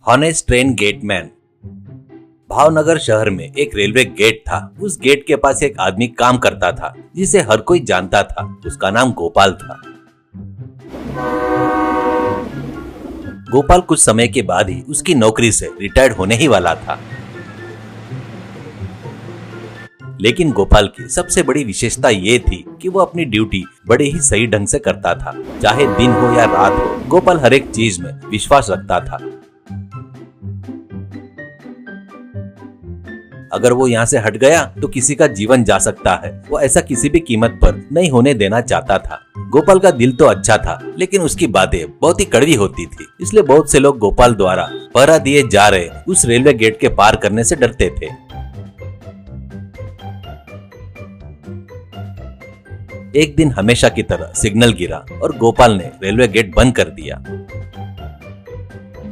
Honest train gateman. Bhavnagar शहर में एक रेलवे गेट था। उस गेट के पास एक आदमी काम करता था जिसे हर कोई जानता था। उसका नाम गोपाल था। गोपाल कुछ समय के बाद ही उसकी नौकरी से रिटायर्ड होने ही वाला था। लेकिन गोपाल की सबसे बड़ी विशेषता ये थी कि वो अपनी ड्यूटी बड़े ही सही ढंग से करता था। चाहे दिन हो या रात हो, गोपाल हर एक चीज में विश्वास रखता था। अगर वो यहाँ से हट गया तो किसी का जीवन जा सकता है। वो ऐसा किसी भी कीमत पर नहीं होने देना चाहता था। गोपाल का दिल तो अच्छा था, लेकिन उसकी बातें बहुत ही कड़वी होती थी। इसलिए बहुत से लोग गोपाल द्वारा पहरा दिए जा रहे उस रेलवे गेट के पार करने से डरते थे। एक दिन हमेशा की तरह सिग्नल गिरा और गोपाल ने रेलवे गेट बंद कर दिया।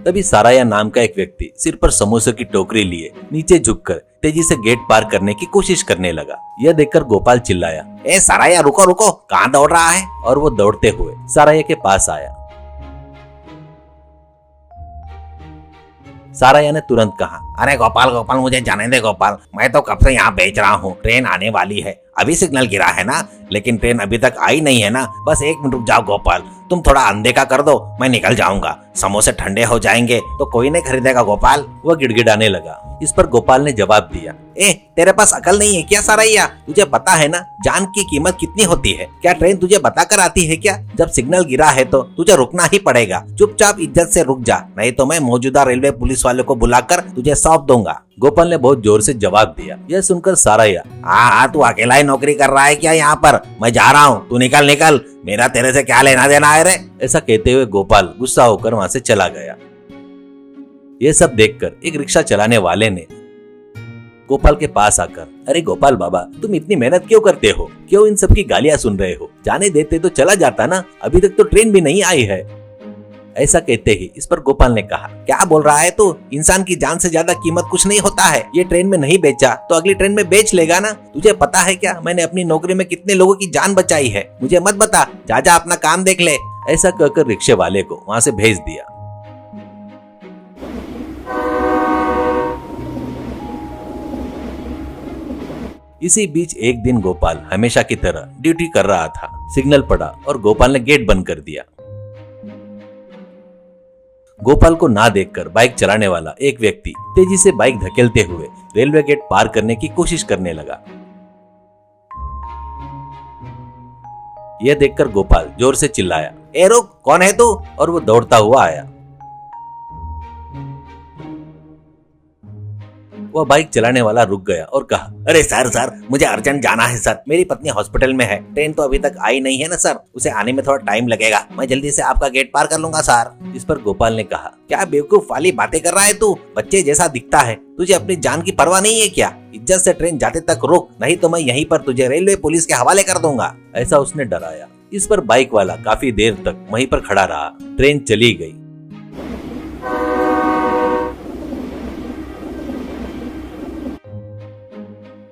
तभी साराया नाम का एक व्यक्ति सिर पर समोसे की टोकरी लिए नीचे झुककर तेजी से गेट पार करने की कोशिश करने लगा। यह देखकर गोपाल चिल्लाया, ए साराया, रुको रुको, कहाँ दौड़ रहा है? और वो दौड़ते हुए साराया के पास आया। साराया ने तुरंत कहा, अरे गोपाल गोपाल, मुझे जाने दे गोपाल, मैं तो कब से यहाँ बेच रहा हूँ। ट्रेन आने वाली है, अभी सिग्नल गिरा है ना, लेकिन ट्रेन अभी तक आई नहीं है ना। बस 1 मिनट रुक जाओ गोपाल, तुम थोड़ा अनदेखा कर दो, मैं निकल जाऊंगा। समोसे ठंडे हो जाएंगे तो कोई नहीं खरीदेगा गोपाल। वह गिड़गिड़ाने लगा। इस पर गोपाल ने जवाब दिया, ए तेरे पास अकल नहीं है क्या सारैया? तुझे पता है ना जान की कीमत कितनी होती है? क्या ट्रेन तुझे बताकर आती है क्या? जब सिग्नल गिरा है तो तुझे रुकना ही पड़ेगा। चुपचाप इज्जत से रुक जा, नहीं तो मैं मौजूदा रेलवे पुलिस वाले को बुलाकर तुझे सौंप दूंगा। गोपाल ने बहुत जोर से जवाब दिया। यह सुनकर साराया, हाँ, तू अकेला ही नौकरी कर रहा है क्या यहाँ पर? मैं जा रहा हूँ, तू निकल निकल, मेरा तेरे से क्या लेना देना है रे? ऐसा कहते हुए गोपाल गुस्सा होकर वहाँ से चला गया। यह सब देखकर एक रिक्शा चलाने वाले ने गोपाल के पास आकर, अरे गोपाल बाबा, तुम इतनी मेहनत क्यों करते हो? क्यों इन सब की गालियां सुन रहे हो? जाने देते तो चला जाता ना, अभी तक तो ट्रेन भी नहीं आई है। ऐसा कहते ही इस पर गोपाल ने कहा, क्या बोल रहा है तू? इंसान की जान से ज्यादा कीमत कुछ नहीं होता है। ये ट्रेन में नहीं बेचा तो अगली ट्रेन में बेच लेगा ना। तुझे पता है क्या मैंने अपनी नौकरी में कितने लोगों की जान बचाई है? मुझे मत बता, जा जा अपना काम देख ले। ऐसा कहकर रिक्शे वाले को वहाँ से भेज दिया। इसी बीच एक दिन गोपाल हमेशा की तरह ड्यूटी कर रहा था। सिग्नल पड़ा और गोपाल ने गेट बंद कर दिया। गोपाल को ना देखकर बाइक चलाने वाला एक व्यक्ति तेजी से बाइक धकेलते हुए रेलवे गेट पार करने की कोशिश करने लगा। यह देखकर गोपाल जोर से चिल्लाया, ए रुक, कौन है तू? और वो दौड़ता हुआ आया। वह बाइक चलाने वाला रुक गया और कहा, अरे सर, मुझे अर्जेंट जाना है सर, मेरी पत्नी हॉस्पिटल में है। ट्रेन तो अभी तक आई नहीं है ना सर, उसे आने में थोड़ा टाइम लगेगा। मैं जल्दी से आपका गेट पार कर लूंगा सर। इस पर गोपाल ने कहा, क्या बेवकूफ वाली बातें कर रहा है तू? बच्चे जैसा दिखता है, तुझे अपनी जान की परवाह नहीं है क्या? इज्जत से ट्रेन जाते तक रुक, नहीं तो मैं यहीं पर तुझे रेलवे पुलिस के हवाले कर दूंगा। ऐसा उसने डराया। इस पर बाइक वाला काफी देर तक वहीं पर खड़ा रहा। ट्रेन चली गई।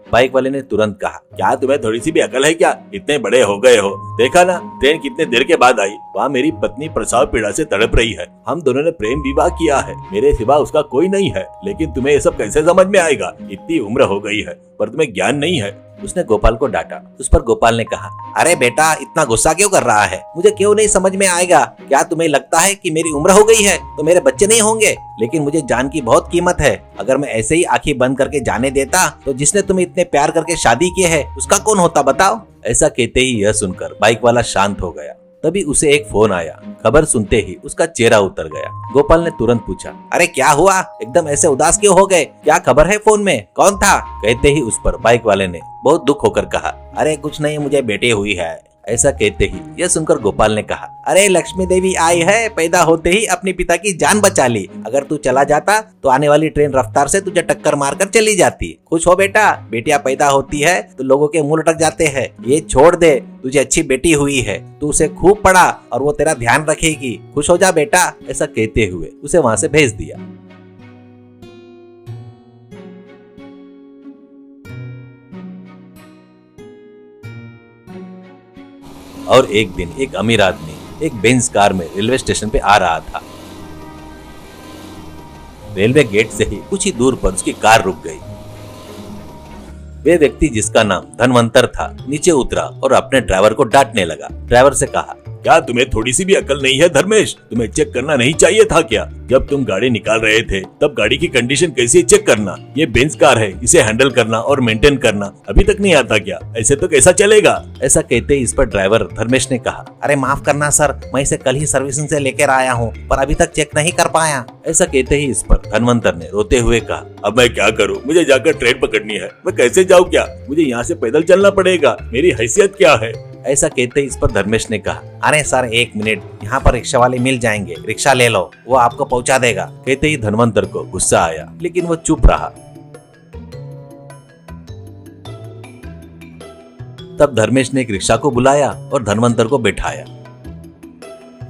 बाइक वाले ने तुरंत कहा, क्या तुम्हें थोड़ी सी भी अकल है क्या? इतने बड़े हो गए हो, देखा ना ट्रेन कितने देर के बाद आई। वहाँ मेरी पत्नी प्रसव पीड़ा से तड़प रही है। हम दोनों ने प्रेम विवाह किया है, मेरे सिवा उसका कोई नहीं है। लेकिन तुम्हें ये सब कैसे समझ में आएगा? इतनी उम्र हो गई है पर तुम्हें ज्ञान नहीं है। उसने गोपाल को डांटा। उस पर गोपाल ने कहा, अरे बेटा, इतना गुस्सा क्यों कर रहा है? मुझे क्यों नहीं समझ में आएगा? क्या तुम्हें लगता है कि मेरी उम्र हो गई है तो मेरे बच्चे नहीं होंगे? लेकिन मुझे जान की बहुत कीमत है। अगर मैं ऐसे ही आंखें बंद करके जाने देता तो जिसने तुम्हें इतने प्यार करके शादी की है उसका कौन होता बताओ? ऐसा कहते ही यह सुनकर बाइक वाला शांत हो गया। तभी उसे एक फोन आया। खबर सुनते ही उसका चेहरा उतर गया। गोपाल ने तुरंत पूछा, अरे क्या हुआ? एकदम ऐसे उदास क्यों हो गए? क्या खबर है? फोन में कौन था? कहते ही उस पर बाइक वाले ने बहुत दुख होकर कहा, अरे कुछ नहीं, मुझे बेटी हुई है। ऐसा कहते ही यह सुनकर गोपाल ने कहा, अरे लक्ष्मी देवी आई है, पैदा होते ही अपने पिता की जान बचा ली। अगर तू चला जाता तो आने वाली ट्रेन रफ्तार से तुझे टक्कर मारकर चली जाती। खुश हो बेटा, बेटियां पैदा होती है तो लोगों के मुंह लटक जाते हैं। ये छोड़ दे, तुझे अच्छी बेटी हुई है, तू उसे खूब पढ़ा और वो तेरा ध्यान रखेगी। खुश हो जा बेटा। ऐसा कहते हुए उसे वहाँ से भेज दिया। और एक दिन एक अमीर आदमी एक बेंज कार में रेलवे स्टेशन पे आ रहा था। रेलवे गेट से ही कुछ ही दूर पर उसकी कार रुक गई। वे व्यक्ति जिसका नाम धनवंतर था नीचे उतरा और अपने ड्राइवर को डांटने लगा। ड्राइवर से कहा, क्या तुम्हें थोड़ी सी भी अकल नहीं है धर्मेश? तुम्हें चेक करना नहीं चाहिए था क्या? जब तुम गाड़ी निकाल रहे थे तब गाड़ी की कंडीशन कैसी है चेक करना। ये बेंज कार है, इसे हैंडल करना और मेंटेन करना अभी तक नहीं आता क्या? ऐसे तो कैसा चलेगा? ऐसा कहते ही इस पर ड्राइवर धर्मेश ने कहा, अरे माफ करना सर, मैं इसे कल ही सर्विसिंग से लेकर आया हूँ पर अभी तक चेक नहीं कर पाया। ऐसा कहते ही इस पर धनवंतर ने रोते हुए कहा, अब मैं क्या करूँ? मुझे जाकर ट्रेन पकड़नी है। मैं कैसे जाऊँ? क्या मुझे यहाँ से पैदल चलना पड़ेगा? मेरी हैसियत क्या है? ऐसा कहते ही इस पर धर्मेश ने कहा, अरे सर एक मिनट, यहाँ पर रिक्शा वाले मिल जाएंगे, रिक्शा ले लो, वो आपको पहुँचा देगा। कहते ही धनवंतर को गुस्सा आया लेकिन वो चुप रहा। तब धर्मेश ने एक रिक्शा को बुलाया और धनवंतर को बैठाया।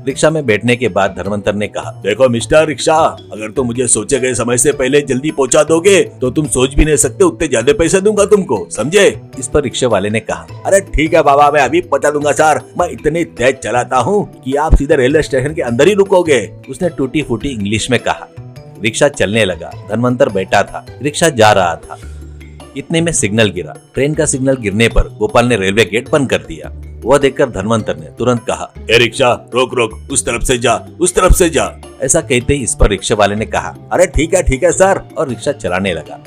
रिक्शा में बैठने के बाद धनवंतर ने कहा, देखो मिस्टर रिक्शा, अगर तुम मुझे सोचे गए समय से पहले जल्दी पहुंचा दोगे तो तुम सोच भी नहीं सकते उतने ज्यादा पैसे दूंगा तुमको, समझे? इस पर रिक्शे वाले ने कहा, अरे ठीक है बाबा, मैं अभी पहुंचा दूंगा सर। मैं इतनी तेज चलाता हूँ कि आप सीधे रेलवे स्टेशन के अंदर ही रुकोगे। उसने टूटी फूटी इंग्लिश में कहा। रिक्शा चलने लगा। धनवंतर बैठा था, रिक्शा जा रहा था। इतने में सिग्नल गिरा। ट्रेन का सिग्नल गिरने पर गोपाल ने रेलवे गेट बंद कर दिया। वह देखकर धनवंतर ने तुरंत कहा, ए रिक्शा रोक रोक, उस तरफ से जा, उस तरफ से जा। ऐसा कहते ही इस पर रिक्शे वाले ने कहा, अरे ठीक है सर, और रिक्शा चलाने लगा।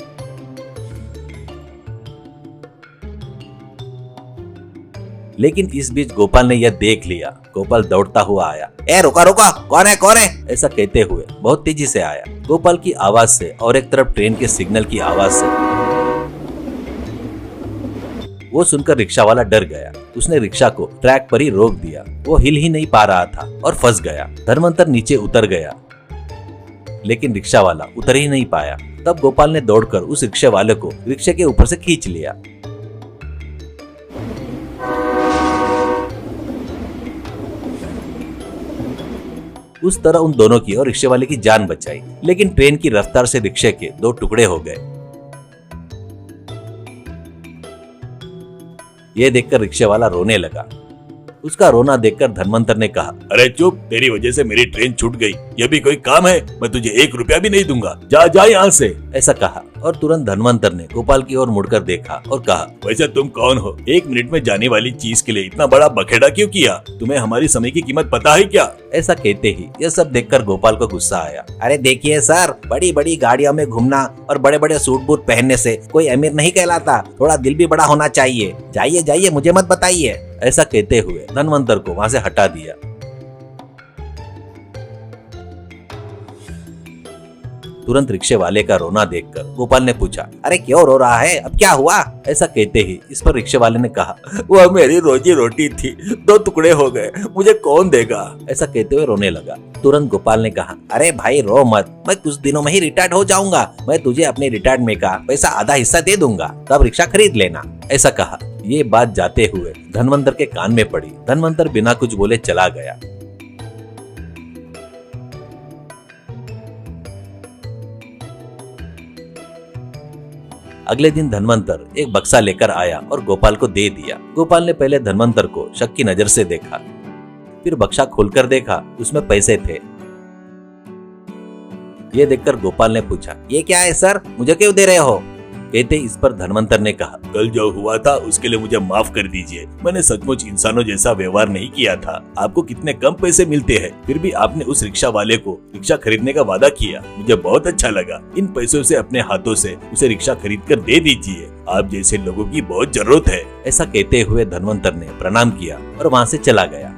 लेकिन इस बीच गोपाल ने यह देख लिया। गोपाल दौड़ता हुआ आया। ए रुका रुका, कौन है कौन है? ऐसा कहते हुए बहुत तेजी से आया। गोपाल की आवाज से और एक तरफ ट्रेन के सिग्नल की आवाज से वो सुनकर रिक्शा वाला डर गया। उसने रिक्शा को ट्रैक पर ही रोक दिया। वो हिल ही नहीं पा रहा था और फंस गया। धनवंतर नीचे उतर गया लेकिन रिक्शा वाला उतर ही नहीं पाया। तब गोपाल ने दौड़कर उस रिक्शे वाले को रिक्शे के ऊपर से खींच लिया। उस तरह उन दोनों की और रिक्शे वाले की जान बचाई, लेकिन ट्रेन की रफ्तार से रिक्शे के दो टुकड़े हो गए। यह देखकर रिक्शे वाला रोने लगा। उसका रोना देखकर धनवंतर ने कहा, अरे चुप, तेरी वजह से मेरी ट्रेन छूट गई। यह भी कोई काम है? मैं तुझे 1 रुपया भी नहीं दूंगा, जा जा यहाँ से। ऐसा कहा और तुरंत धनवंतर ने गोपाल की ओर मुड़कर देखा और कहा, वैसे तुम कौन हो? 1 मिनट में जाने वाली चीज के लिए इतना बड़ा बखेड़ा क्यों किया? तुम्हें हमारी समय की कीमत पता है क्या? ऐसा कहते ही यह सब देखकर गोपाल को गुस्सा आया। अरे देखिए सर, बड़ी बड़ी गाड़ियों में घूमना और बड़े बड़े सूट बूट पहनने से कोई अमीर नहीं कहलाता। थोड़ा दिल भी बड़ा होना चाहिए। जाइए जाइए, मुझे मत बताइए। ऐसा कहते हुए धनवंतर को वहां से हटा दिया। तुरंत रिक्शे वाले का रोना देखकर गोपाल ने पूछा, अरे क्यों रो रहा है? अब क्या हुआ? ऐसा कहते ही इस पर रिक्शे वाले ने कहा, वह मेरी रोजी रोटी थी, 2 टुकड़े हो गए, मुझे कौन देगा? ऐसा कहते हुए रोने लगा। तुरंत गोपाल ने कहा, अरे भाई रो मत, मैं कुछ दिनों में ही रिटायर्ड हो जाऊंगा। मैं तुझे अपने रिटायरमेंट का पैसा आधा हिस्सा दे दूंगा, तब रिक्शा खरीद लेना। ऐसा कहा। ये बात जाते हुए धनवंतर के कान में पड़ी। धनवंतर बिना कुछ बोले चला गया। अगले दिन धनवंतर एक बक्सा लेकर आया और गोपाल को दे दिया। गोपाल ने पहले धनवंतर को शक की नजर से देखा, फिर बक्सा खोलकर देखा, उसमें पैसे थे। ये देखकर गोपाल ने पूछा, ये क्या है सर, मुझे क्यों दे रहे हो? कहते इस पर धनवंतर ने कहा, कल जो हुआ था उसके लिए मुझे माफ कर दीजिए। मैंने सचमुच इंसानों जैसा व्यवहार नहीं किया था। आपको कितने कम पैसे मिलते हैं, फिर भी आपने उस रिक्शा वाले को रिक्शा खरीदने का वादा किया। मुझे बहुत अच्छा लगा। इन पैसों से अपने हाथों से उसे रिक्शा खरीद कर दे दीजिए। आप जैसे लोगों की बहुत जरूरत है। ऐसा कहते हुए धनवंतर ने प्रणाम किया और वहाँ से चला गया।